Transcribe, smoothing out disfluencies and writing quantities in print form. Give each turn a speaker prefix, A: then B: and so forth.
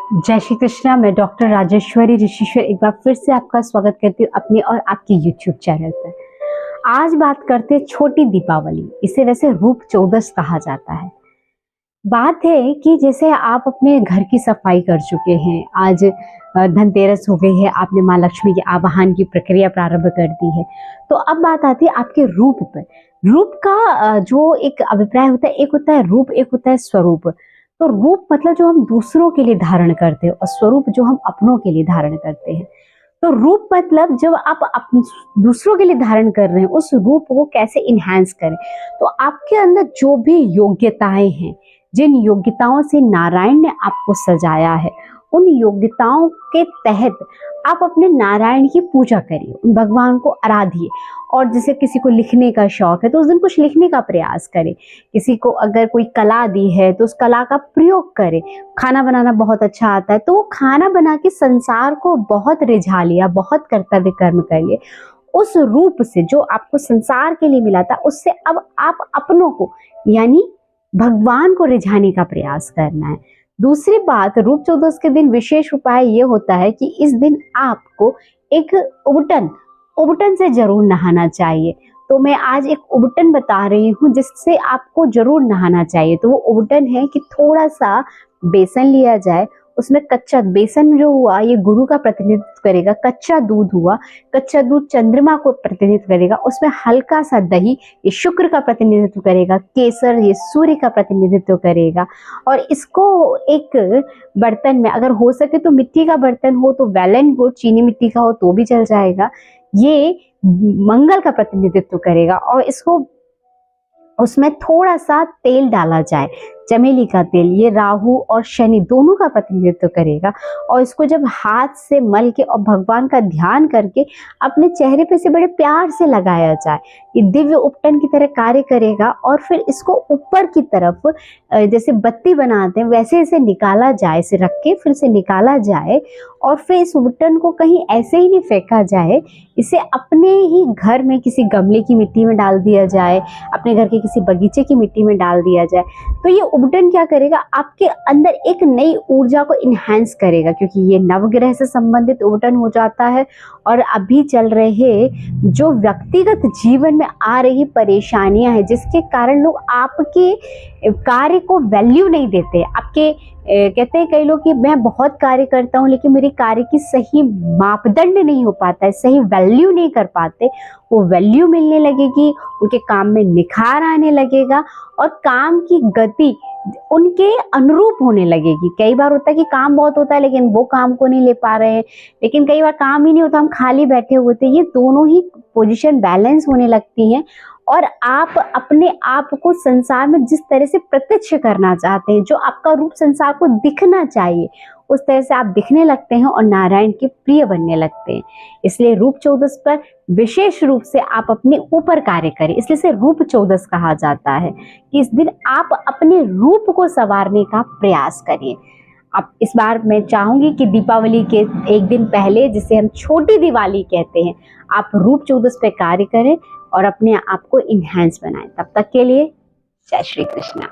A: जय श्री कृष्णा। मैं डॉक्टर राजेश्वरी ऋषिश्वर एक बार फिर से आपका स्वागत करती हूँ अपने और आपके यूट्यूब चैनल पर। आज बात करते हैं छोटी दीपावली। इसे वैसे रूप चौदस कहा जाता है। बात है कि जैसे आप अपने घर की सफाई कर चुके हैं, आज धनतेरस हो गई है, आपने माँ लक्ष्मी के आवाहन की प्रक्रिया प्रारंभ कर दी है, तो अब बात आती है आपके रूप पर। रूप का जो एक अभिप्राय होता है, एक होता है रूप, एक होता है स्वरूप। तो रूप मतलब जो हम दूसरों के लिए धारण करते हैं और स्वरूप जो हम अपनों के लिए धारण करते हैं। तो रूप मतलब जब आप दूसरों के लिए धारण कर रहे हैं, उस रूप को कैसे इनहैंस करें। तो आपके अंदर जो भी योग्यताएं हैं, जिन योग्यताओं से नारायण ने आपको सजाया है, उन योग्यताओं के तहत आप अपने नारायण की पूजा करिए, उन भगवान को आराधिए। और जैसे किसी को लिखने का शौक है तो उस दिन कुछ लिखने का प्रयास करें। किसी को अगर कोई कला दी है तो उस कला का प्रयोग करें। खाना बनाना बहुत अच्छा आता है तो वो खाना बना के संसार को बहुत रिझा लिया, बहुत कर्तव्य कर्म कर लिए। उस रूप से जो आपको संसार के लिए मिला था, उससे अब आप अपनों को यानी भगवान को रिझाने का प्रयास करना है। दूसरी बात, रूप चौदस के दिन विशेष उपाय ये होता है कि इस दिन आपको एक उबटन से जरूर नहाना चाहिए। तो मैं आज एक उबटन बता रही हूँ जिससे आपको जरूर नहाना चाहिए। तो वो उबटन है कि थोड़ा सा बेसन लिया जाए, उसमें कच्चा बेसन जो हुआ ये गुरु का प्रतिनिधित्व करेगा, कच्चा दूध हुआ, कच्चा दूध चंद्रमा को प्रतिनिधित्व करेगा, उसमें हल्का सा दही ये शुक्र का प्रतिनिधित्व करेगा, केसर ये सूर्य का प्रतिनिधित्व करेगा। और इसको एक बर्तन में, अगर हो सके तो मिट्टी का बर्तन हो तो वेल एंड गुड, चीनी मिट्टी का हो तो भी चल जाएगा, ये मंगल का प्रतिनिधित्व करेगा। और इसको उसमें थोड़ा सा तेल डाला जाए, चमेली का तेल, ये राहु और शनि दोनों का प्रतिनिधित्व करेगा। और इसको जब हाथ से मल के और भगवान का ध्यान करके अपने चेहरे पे से बड़े प्यार से लगाया जाए, ये दिव्य उपटन की तरह कार्य करेगा। और फिर इसको ऊपर की तरफ जैसे बत्ती बनाते हैं वैसे इसे निकाला जाए, इसे रख के फिर से निकाला जाए। और फिर इस उपटन को कहीं ऐसे ही नहीं फेंका जाए, इसे अपने ही घर में किसी गमले की मिट्टी में डाल दिया जाए, अपने घर के किसी बगीचे की मिट्टी में डाल दिया जाए। तो ये उबटन क्या करेगा, आपके अंदर एक नई ऊर्जा को इनहैंस करेगा, क्योंकि ये नवग्रह से संबंधित उबटन हो जाता है। और अभी चल रहे जो व्यक्तिगत जीवन में आ रही परेशानियां हैं, जिसके कारण लोग आपके कार्य को वैल्यू नहीं देते, आपके कहते हैं कई लोग कि मैं बहुत कार्य करता हूँ लेकिन मेरी कार्य की सही मापदंड नहीं हो पाता है, सही वैल्यू नहीं कर पाते। वो वैल्यू मिलने लगेगी, उनके काम में निखार आने लगेगा और काम की गति उनके अनुरूप होने लगेगी। कई बार होता है कि काम बहुत होता है लेकिन वो काम को नहीं ले पा रहे हैं, लेकिन कई बार काम ही नहीं होता, हम खाली बैठे हुए थे। ये दोनों ही पोजीशन बैलेंस होने लगती हैं और आप अपने आप को संसार में जिस तरह से प्रत्यक्ष करना चाहते हैं, जो आपका रूप संसार को दिखना चाहिए, उस तरह से आप दिखने लगते हैं और नारायण के प्रिय बनने लगते हैं। इसलिए रूप चौदस पर विशेष रूप से आप अपने ऊपर कार्य करें, इसलिए से रूप चौदस कहा जाता है कि इस दिन आप अपने रूप को संवारने का प्रयास करिए। अब इस बार मैं चाहूंगी कि दीपावली के एक दिन पहले, जिसे हम छोटी दिवाली कहते हैं, आप रूप चौदस पे कार्य करें और अपने आप को इनहैंस बनाएं। तब तक के लिए जय श्री कृष्णा।